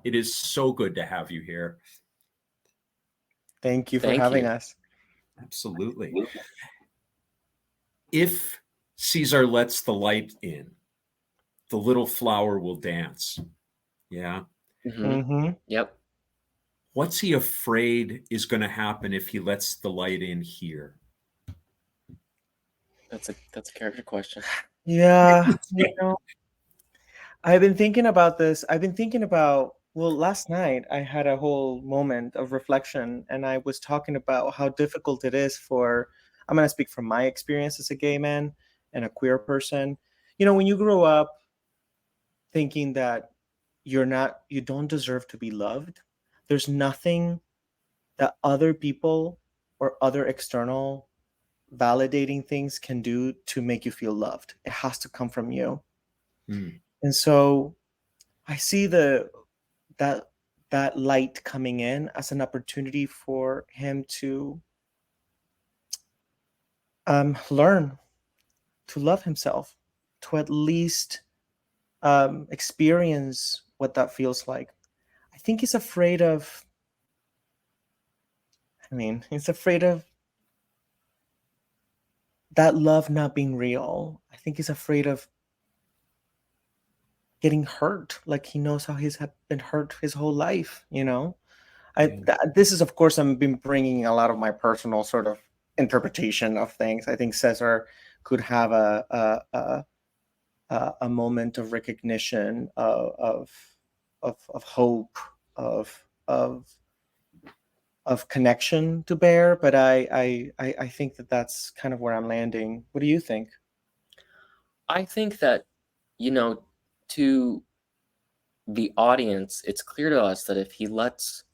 It is so good to have you here. Thank you for Thank having you. us. Absolutely. If Cesar lets the light in, the little flower will dance. Yeah. Mm-hmm. Yep. What's he afraid is going to happen if he lets the light in here? That's a character question. Yeah, I've been thinking about this. I've been thinking about, well, last night I had a whole moment of reflection and I was talking about how difficult it is for, I'm going to speak from my experience as a gay man and a queer person. When you grow up thinking that you don't deserve to be loved, there's nothing that other people or other external validating things can do to make you feel loved. It has to come from you. Mm. And so I see that that light coming in as an opportunity for him to learn to love himself, to at least experience what that feels like. I think he's afraid of. He's afraid of that love not being real. I think he's afraid of getting hurt, like he knows how he's been hurt his whole life. This is, of course, I'm been bringing a lot of my personal sort of interpretation of things. I think Cesar could have a moment of recognition of hope of of connection to bear, but I think that that's kind of where I'm landing. What do you think? I think that, to the audience, it's clear to us that if he lets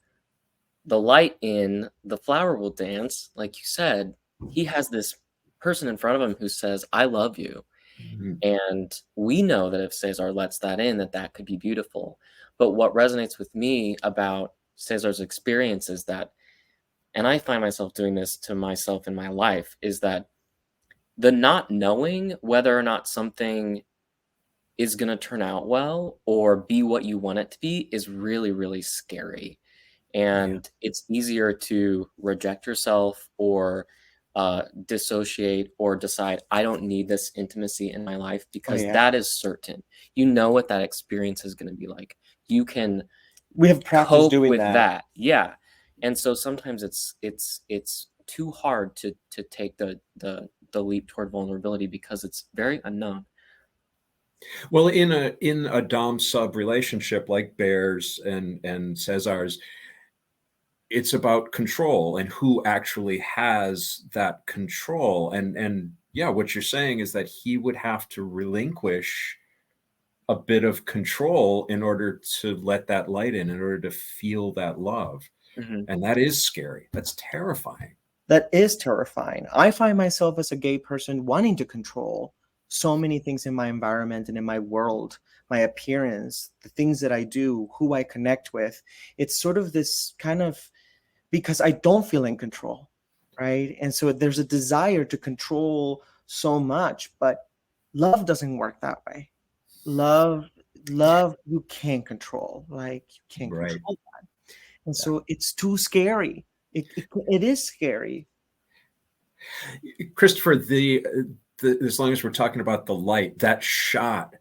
the light in, the flower will dance. Like you said, he has this person in front of him who says, I love you. Mhm. And we know that if Cesar lets that in, that could be beautiful. But what resonates with me about Cesar's experience is that, and I find myself doing this to myself in my life, is that the not knowing whether or not something is going to turn out well or be what you want it to be is really, really scary. And it's easier to reject yourself or dissociate or decide, I don't need this intimacy in my life, because that is certain. You know what that experience is going to be like. You can We have practiced cope doing with that. that. Yeah. And so sometimes it's too hard to take the leap toward vulnerability because it's very unknown. Well, in a dom sub relationship like Bear's and Cesar's, it's about control and who actually has that control. And yeah, what you're saying is that he would have to relinquish a bit of control in order to let that light in order to feel that love. Mm-hmm. And that is scary. That's terrifying. That is terrifying. I find myself as a gay person wanting to control so many things in my environment and in my world, my appearance, the things that I do, who I connect with. It's sort of this kind of, because I don't feel in control, right? And so there's a desire to control so much, but love doesn't work that way. Love, love, you can't control. Like you can't Right. control that, and so it's too scary. It is scary. Christopher, as long as we're talking about the light, that shot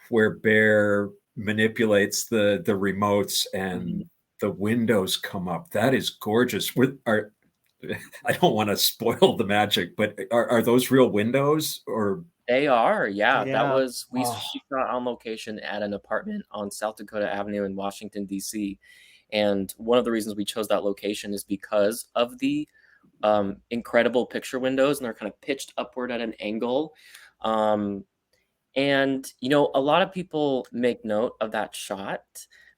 where Bear manipulates the remotes and the windows come up, that is gorgeous. I don't want to spoil the magic, but are those real windows or? They are, yeah. Yeah. That was we shot on location at an apartment on South Dakota Avenue in Washington, D.C. And one of the reasons we chose that location is because of the incredible picture windows, and they're kind of pitched upward at an angle. And a lot of people make note of that shot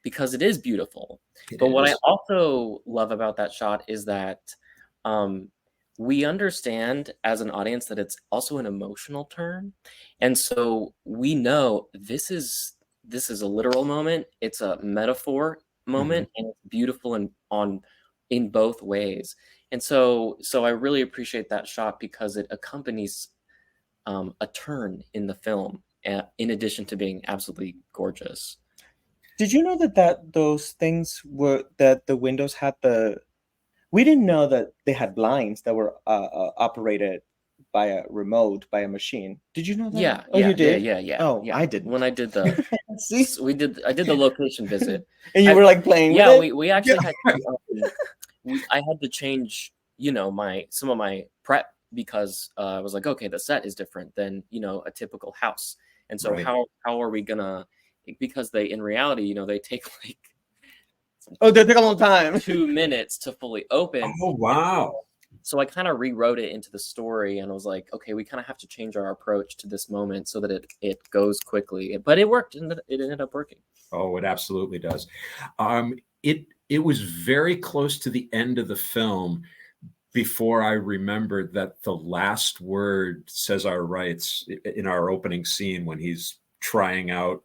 because it is beautiful. But what I also love about that shot is that we understand as an audience that it's also an emotional turn. And so we know this is a literal moment, it's a metaphor moment, and it's beautiful in both ways. And so I really appreciate that shot because it accompanies a turn in the film, in addition to being absolutely gorgeous. Did you know that those things were that the windows had the we didn't know that they had blinds that were operated by a remote by a machine. Did you know that? Yeah, Oh, you did? yeah, Oh, yeah. I When didn't. I did the See? I did the location visit. And you I were like playing with Yeah, it? we Yeah. actually had to, I had to change, some of my prep because I was like, okay, the set is different than, a typical house. And so Right. how are we gonna, because they, in reality, they take like Oh, they took a long time. 2 minutes to fully open. Oh, wow. So I kind of rewrote it into the story and I was like, okay, we kind of have to change our approach to this moment so that it goes quickly. But it worked, and it ended up working. Oh, it absolutely does. It was very close to the end of the film before I remembered that the last word Cesar writes in our opening scene when he's trying out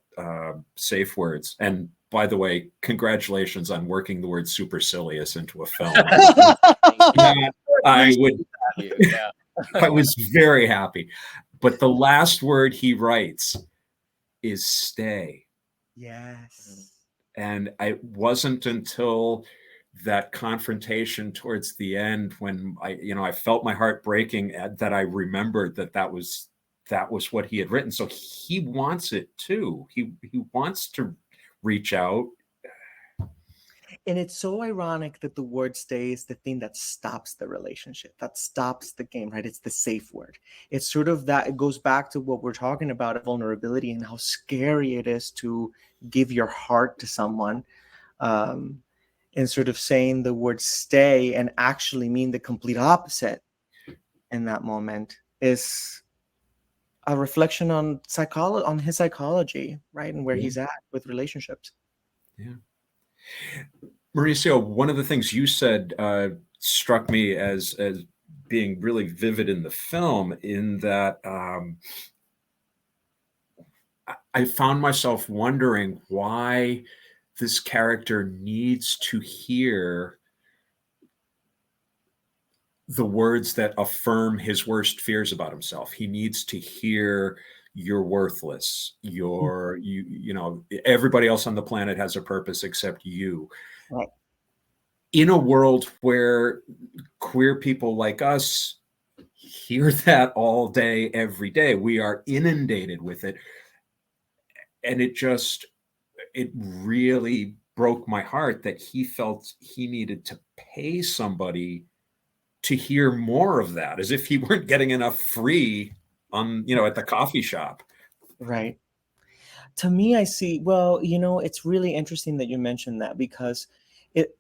safe words. And by the way, congratulations on working the word supercilious into a film. Yeah, I would. Yeah. I was very happy. But the last word he writes is stay. Yes. And it wasn't until that confrontation towards the end when I felt my heart breaking that I remembered that was what he had written. So he wants it too. He wants to reach out. And it's so ironic that the word stay is the thing that stops the relationship, that stops the game, right? It's the safe word. It's sort of that, it goes back to what we're talking about, vulnerability, and how scary it is to give your heart to someone. Um, and sort of saying the word stay and actually mean the complete opposite in that moment is a reflection on his psychology, right? And where Yeah, he's at with relationships. yeah. Mauricio, one of the things you said struck me as being really vivid in the film, in that I found myself wondering why this character needs to hear the words that affirm his worst fears about himself. He needs to hear you're worthless. Everybody else on the planet has a purpose except you. Right. In a world where queer people like us hear that all day, every day, we are inundated with it. And it really broke my heart that he felt he needed to pay somebody to hear more of that, as if he weren't getting enough free at the coffee shop. Right. To me, I see, well, it's really interesting that you mentioned that, because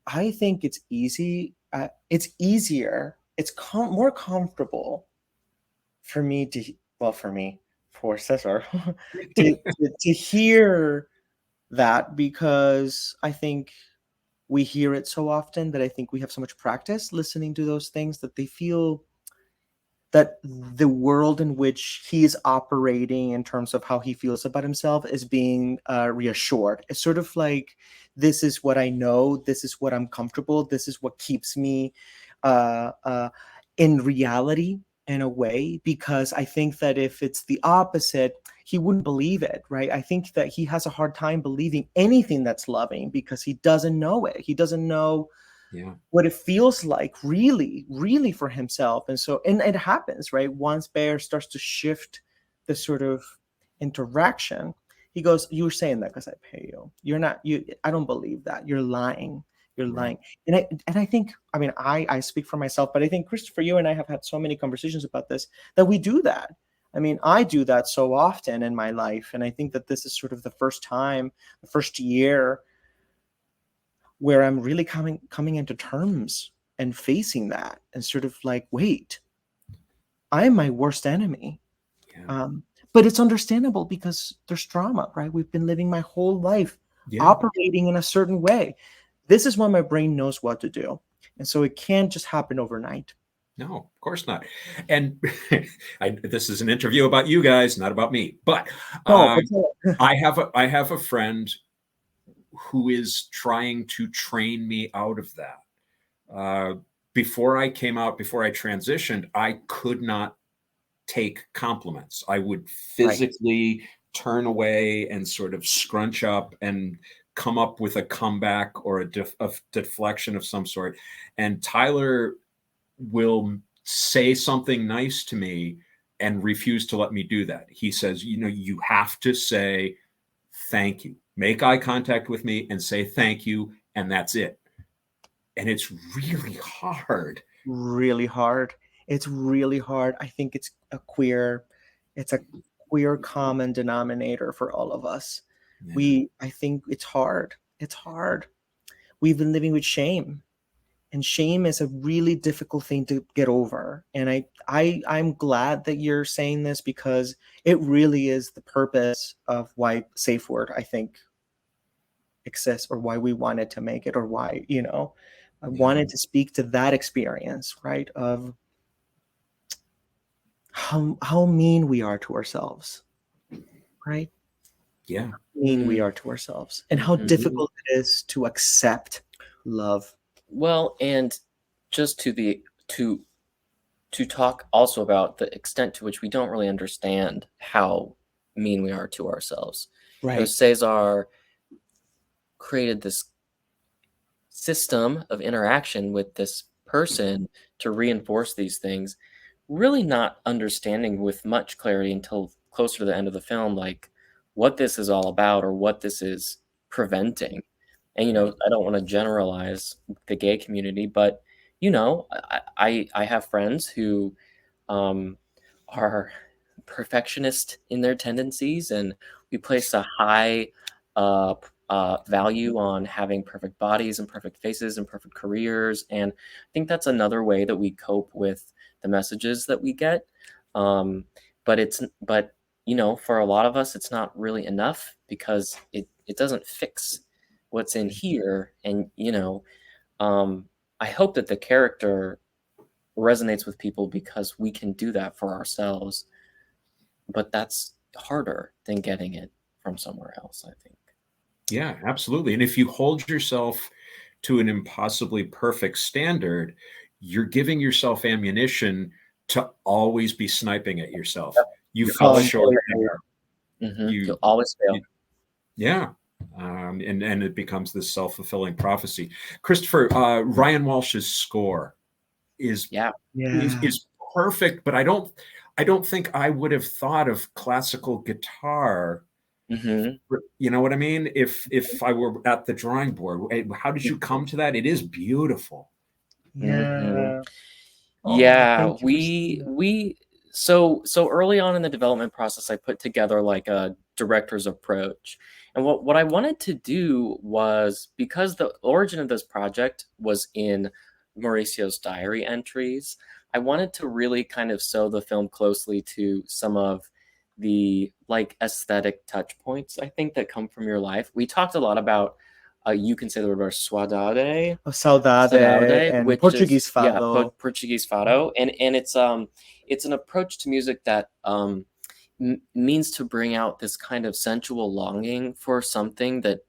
I think it's easier, it's more comfortable for me to, well, for Cesar, to hear that, because I think we hear it so often that I think we have so much practice listening to those things that they feel that the world in which he is operating in terms of how he feels about himself is being reassured. It's sort of like, this is what I know, this is what I'm comfortable, this is what keeps me uh, uh, in reality, in a way, because I think that if it's the opposite, he wouldn't believe it, right? I think that he has a hard time believing anything that's loving because he doesn't know it. He doesn't know Yeah. what it feels like really for himself. And so, and it happens, right? Once Bear starts to shift the sort of interaction, he goes, "You're saying that because I pay you. You're not, I don't believe that. You're lying. You're Right. lying." And I think, I mean, I speak for myself, but I think, Christopher, you and I have had so many conversations about this, that we do that. I mean, I do that so often in my life. And I think that this is sort of the first year where I'm really coming into terms and facing that, and sort of like, wait, I'm my worst enemy. Yeah. But it's understandable because there's trauma, right? We've been living my whole life Yeah. operating in a certain way. This is when my brain knows what to do. And so it can't just happen overnight. No, of course not. And this is an interview about you guys, not about me. But No, I have a friend who is trying to train me out of that. Before I came out, before I transitioned, I could not take compliments. I would right. physically turn away and sort of scrunch up and come up with a comeback or a deflection of some sort, and Tyler will say something nice to me and refuse to let me do that. He says, you have to say thank you. Make eye contact with me and say thank you, and that's it. And it's really hard. Really hard. It's really hard. I think it's a queer common denominator for all of us. Yeah. I think it's hard. It's hard. We've been living with shame. And shame is a really difficult thing to get over. And I'm glad that you're saying this, because it really is the purpose of why Safe Word, I think, exists, or why we wanted to make it, or why, I wanted to speak to that experience, right? Of how mean we are to ourselves, right? Yeah. How mean we are to ourselves, and how difficult it is to accept love. Well, and just to talk also about the extent to which we don't really understand how mean we are to ourselves. Right. Cesar created this system of interaction with this person to reinforce these things, really not understanding with much clarity until closer to the end of the film, like what this is all about or what this is preventing. And I don't want to generalize the gay community, but I have friends who are perfectionist in their tendencies, and we place a high value on having perfect bodies and perfect faces and perfect careers. And I think that's another way that we cope with the messages that we get. But for a lot of us, it's not really enough, because it doesn't fix what's in here. And I hope that the character resonates with people because we can do that for ourselves, but that's harder than getting it from somewhere else, I think. Yeah, absolutely. And if you hold yourself to an impossibly perfect standard, you're giving yourself ammunition to always be sniping at yourself. You fall short there. You'll always fail. Yeah. And it becomes this self-fulfilling prophecy. Christopher, Ryan Walsh's score is perfect, but I don't think I would have thought of classical guitar. You know what I mean? If I were at the drawing board, how did you come to that? It is beautiful. Yeah. Yeah, we so early on in the development process, I put together like a director's approach. And what I wanted to do was, because the origin of this project was in Mauricio's diary entries, I wanted to really kind of sew the film closely to some of the like aesthetic touch points, I think, that come from your life. We talked a lot about you can say the word saudade, saudade, and which Portuguese is fado. Portuguese fado, and it's an approach to music that means to bring out this kind of sensual longing for something that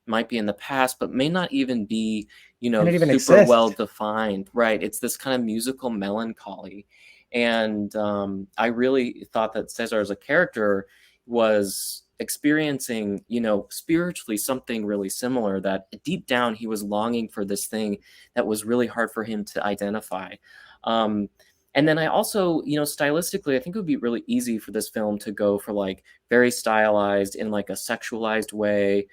might be in the past, but may not even be super exist. well defined. Right? It's this kind of musical melancholy, and I really thought that Cesar as a character was experiencing, spiritually something really similar, that deep down he was longing for this thing that was really hard for him to identify. And then I also, stylistically, I think it would be really easy for this film to go for like very stylized in like a sexualized way,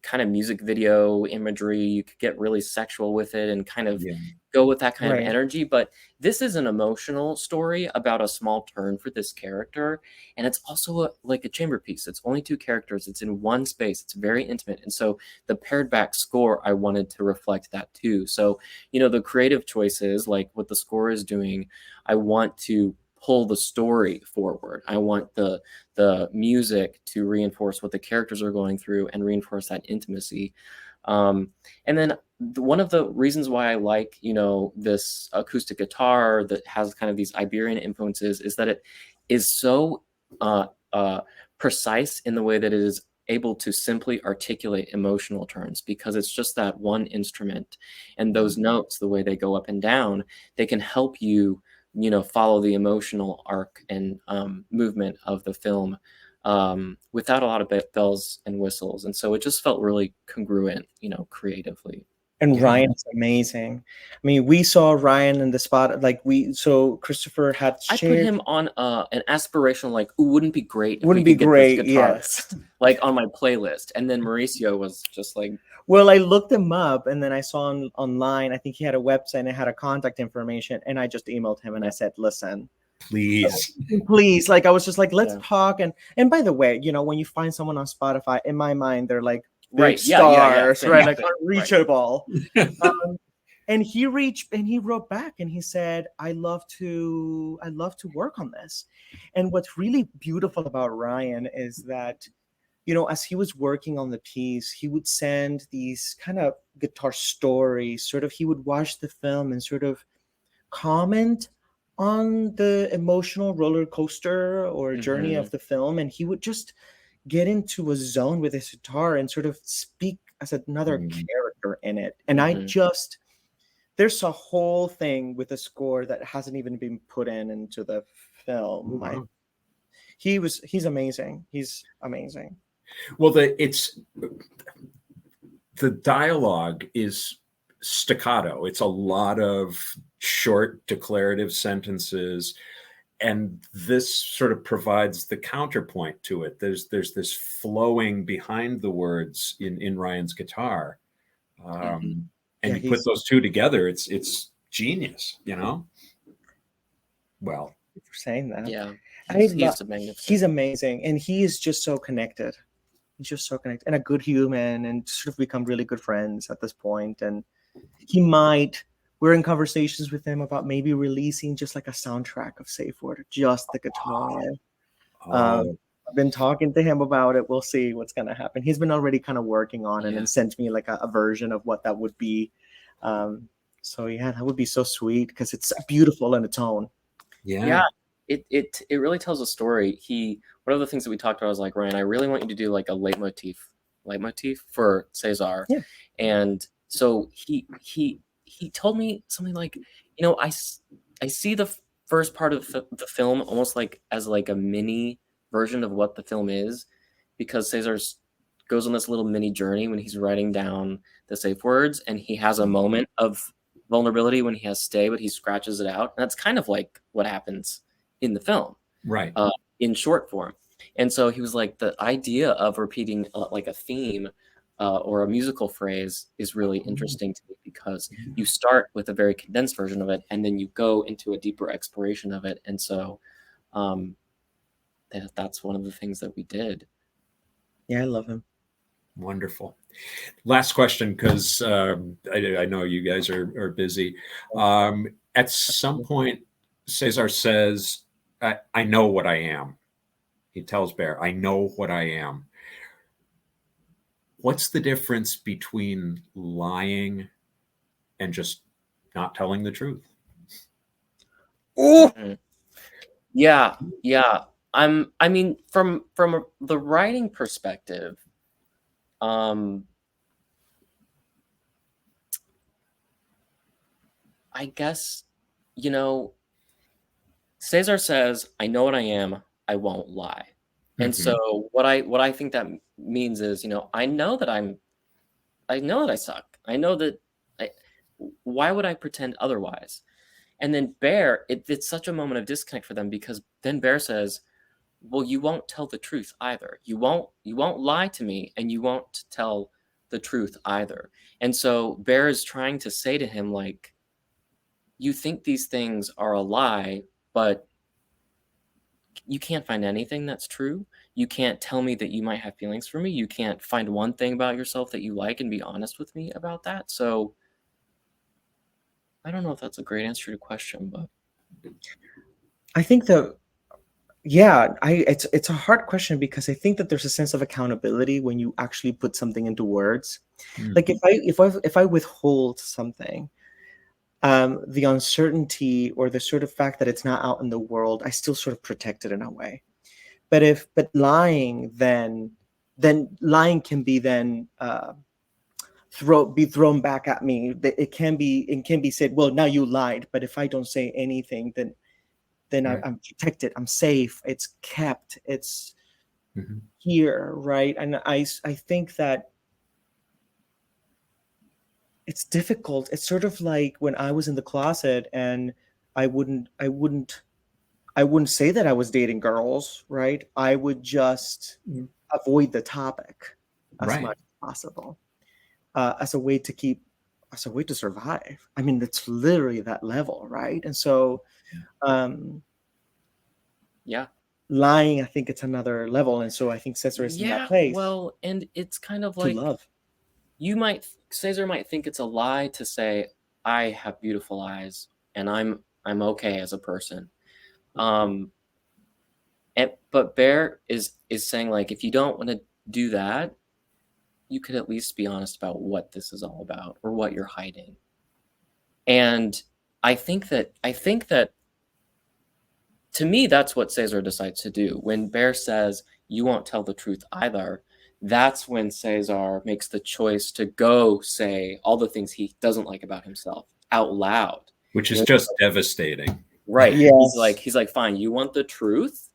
kind of music video imagery. You could get really sexual with it and kind of go with that kind of energy. But this is an emotional story about a small turn for this character. And it's also like a chamber piece. It's only two characters. It's in one space. It's very intimate. And so the pared back score, I wanted to reflect that too. So, the creative choices, like what the score is doing, I want to pull the story forward. I want the music to reinforce what the characters are going through and reinforce that intimacy. And then one of the reasons why I like, this acoustic guitar that has kind of these Iberian influences is that it is so precise in the way that it is able to simply articulate emotional turns, because it's just that one instrument, and those notes, the way they go up and down, they can help you follow the emotional arc and movement of the film without a lot of bells and whistles. And so it just felt really congruent, creatively. And Yeah. Ryan is amazing. I mean, we saw Ryan in the spot, so Christopher had I put shared. him on an aspirational, like, ooh, wouldn't it be great if we Wouldn't could be get great, this guitar, yes. like on my playlist. And then Mauricio was just like, Well, I looked him up and then I saw him online. I think he had a website and it had a contact information. And I just emailed him and I said, listen, Please. please. Like, I was just like, let's Yeah. talk. And by the way, when you find someone on Spotify, in my mind, they're like big Right, yeah, stars, same, right? Like same, right. unreachable. And he wrote back and he said, I love to work on this. And what's really beautiful about Ryan is that, as he was working on the piece, he would send these kind of guitar stories. Sort of, he would watch the film and sort of comment on the emotional roller coaster or journey of the film. And he would just get into a zone with his guitar and sort of speak as another character in it. And there's a whole thing with the score that hasn't even been put into the film. Wow. He's amazing. He's amazing. Well, the dialogue is staccato. It's a lot of short declarative sentences, and this sort of provides the counterpoint to it. There's this flowing behind the words in Ryan's guitar. And you put those two together, it's genius, Well, for saying that. Yeah. He's amazing. And he is just so connected. He's just so connected and a good human, and sort of become really good friends at this point. And we're in conversations with him about maybe releasing just like a soundtrack of Safe Word, just the guitar. I've been talking to him about it. We'll see what's going to happen. He's been already kind of working on it and sent me like a version of what that would be. So yeah, that would be so sweet because it's beautiful in its own. Yeah. It really tells a story. One of the things that we talked about was like, Ryan, I really want you to do like a leitmotif for Cesar. Yeah. And so he told me something like, I see the first part of the film almost like as like a mini version of what the film is, because Cesar goes on this little mini journey when he's writing down the safe words, and he has a moment of vulnerability when he has stay, but he scratches it out. And that's kind of like what happens in the film, right? In short form. And so he was like, the idea of repeating like a theme or a musical phrase is really interesting to me, because you start with a very condensed version of it and then you go into a deeper exploration of it. And so that's one of the things that we did. Yeah, I love him. Wonderful. Last question, because I know you guys are busy. At some point, Cesar says, I know what I am. He tells Bear, I know what I am. What's the difference between lying and just not telling the truth? Oh, yeah. I mean, from the writing perspective, I guess, Cesar says, I know what I am, I won't lie. And so what I think that means is, I know that I suck. I know that why would I pretend otherwise? And then Bear, it's such a moment of disconnect for them, because then Bear says, well, you won't tell the truth either. You won't lie to me, and you won't tell the truth either. And so Bear is trying to say to him, like, you think these things are a lie, but you can't find anything that's true. You can't tell me that you might have feelings for me. You can't find one thing about yourself that you like and be honest with me about that. So I don't know if that's a great answer to your question, but I think that, yeah, it's a hard question, because I think that there's a sense of accountability when you actually put something into words. Like if I withhold something, the uncertainty or the sort of fact that it's not out in the world, I still sort of protect it in a way. But lying, then lying can be then be thrown back at me. It can be said, well, now you lied. But if I don't say anything, then Right. I'm protected. I'm safe. It's kept. It's Mhm. here, right? And I think that it's difficult. It's sort of like when I was in the closet and I wouldn't I wouldn't I wouldn't say that I was dating girls, right? I would just Mm. avoid the topic as Right. much as possible, as a way to keep, as a way to survive. I mean, it's literally that level, right? And so, Yeah. um, Yeah. lying, I think it's another level. And so I think Cesar is in that Yeah. place Well, and it's kind of to like love. Caesar might think it's a lie to say I have beautiful eyes and I'm okay as a person. Um, but Bear is saying like if you don't want to do that, you could at least be honest about what this is all about or what you're hiding. And I think that to me that's what Caesar decides to do. When Bear says you won't tell the truth either, that's when Caesar makes the choice to go say all the things he doesn't like about himself out loud. Which You is know, just devastating. right. Yes. He's like, fine, you want the truth?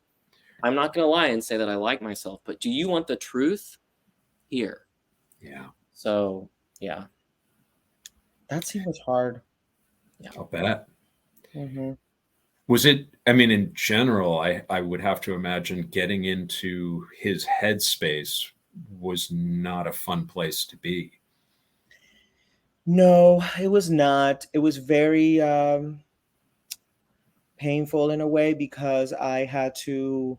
I'm not gonna lie and say that I like myself, but do you want the truth? Here. Yeah. So yeah. That scene was hard. I'll bet. Hmm. Was it, I mean, in general, I would have to imagine getting into his headspace was not a fun place to be. No, it was not. It was very painful in a way because I had to,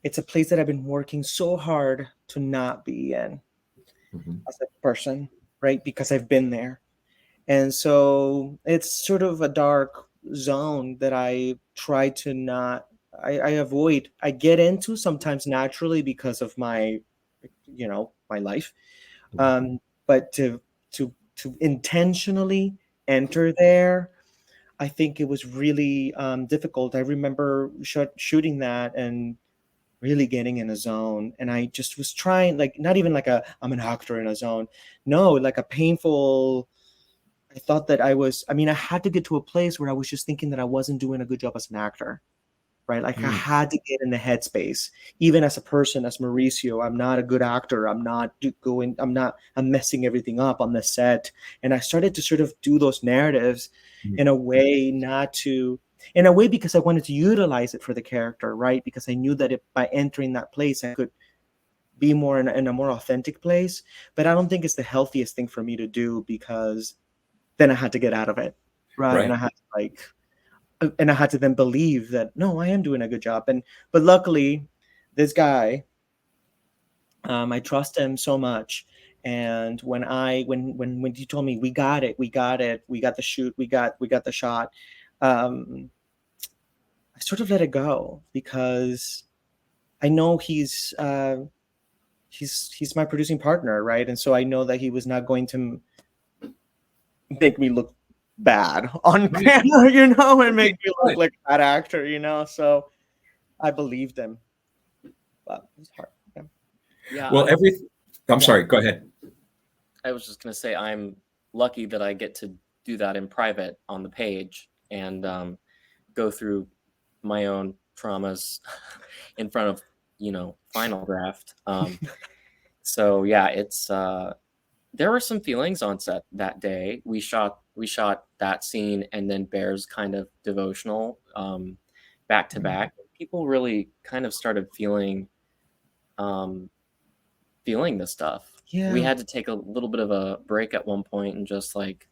it's a place that I've been working so hard to not be in Mhm. as a person, right? Because I've been there. And so it's sort of a dark zone that I try to not, I avoid. I get into sometimes naturally because of my, my life. But to intentionally enter there, I think it was really difficult. I remember shooting that and really getting in a zone, and I just was trying, like, not even like a I'm an actor in a zone. No, like a painful. I thought that I mean, I had to get to a place where I was just thinking that I wasn't doing a good job as an actor, right? Like I Mm. had to get in the headspace. Even as a person, as Mauricio, I'm not a good actor. I'm messing everything up on the set. And I started to sort of do those narratives Mm. in a way, not to, in a way, because I wanted to utilize it for the character, right? Because I knew that if by entering that place, I could be more in a more authentic place. But I don't think it's the healthiest thing for me to do because then I had to get out of it, right? And Right. I had to and I had to then believe that no, I am doing a good job. And but luckily, this guy, I trust him so much. And when he told me we got the shoot, we got the shot, um, I sort of let it go because I know he's my producing partner, right? And so I know that he was not going to make me look bad on Right. camera, and make Right. me look Right. like a bad actor. So I believed him, but it was hard. Yeah. Yeah, Well, I'm Yeah. sorry, go ahead. I was just gonna say I'm lucky that I get to do that in private on the page and go through my own traumas in front of final draft. So yeah, it's there were some feelings on set that day. We shot that scene and then Bear's kind of devotional back to back. People really kind of started um, feeling the stuff. We Yeah. had to take a little bit of a break at one point and just like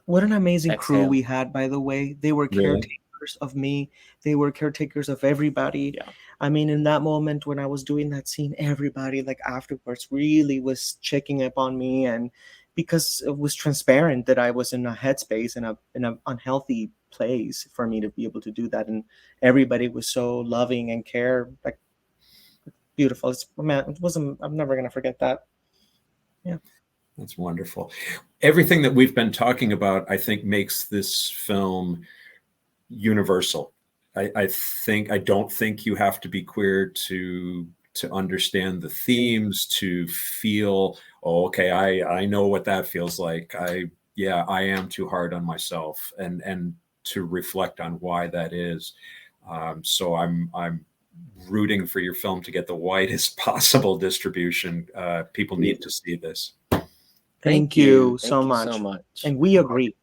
What an amazing crew exhale. we had, by the way. They were Really? caretakers of me. They were caretakers of everybody. Yeah. I mean, in that moment when I was doing that scene, everybody, like, afterwards, really was checking up on me, and because it was transparent that I was in a headspace, in a unhealthy place for me to be able to do that, and everybody was so loving and care, like, beautiful. Man, it wasn't. I'm never gonna forget that. Yeah. That's wonderful. Everything that we've been talking about, I think, makes this film universal. I don't think you have to be queer to understand the themes, to feel, oh, okay, I know what that feels like. I am too hard on myself, and to reflect on why that is. So I'm rooting for your film to get the widest possible distribution. People need to see this. Thank you so Thank you much. so much. And we agree.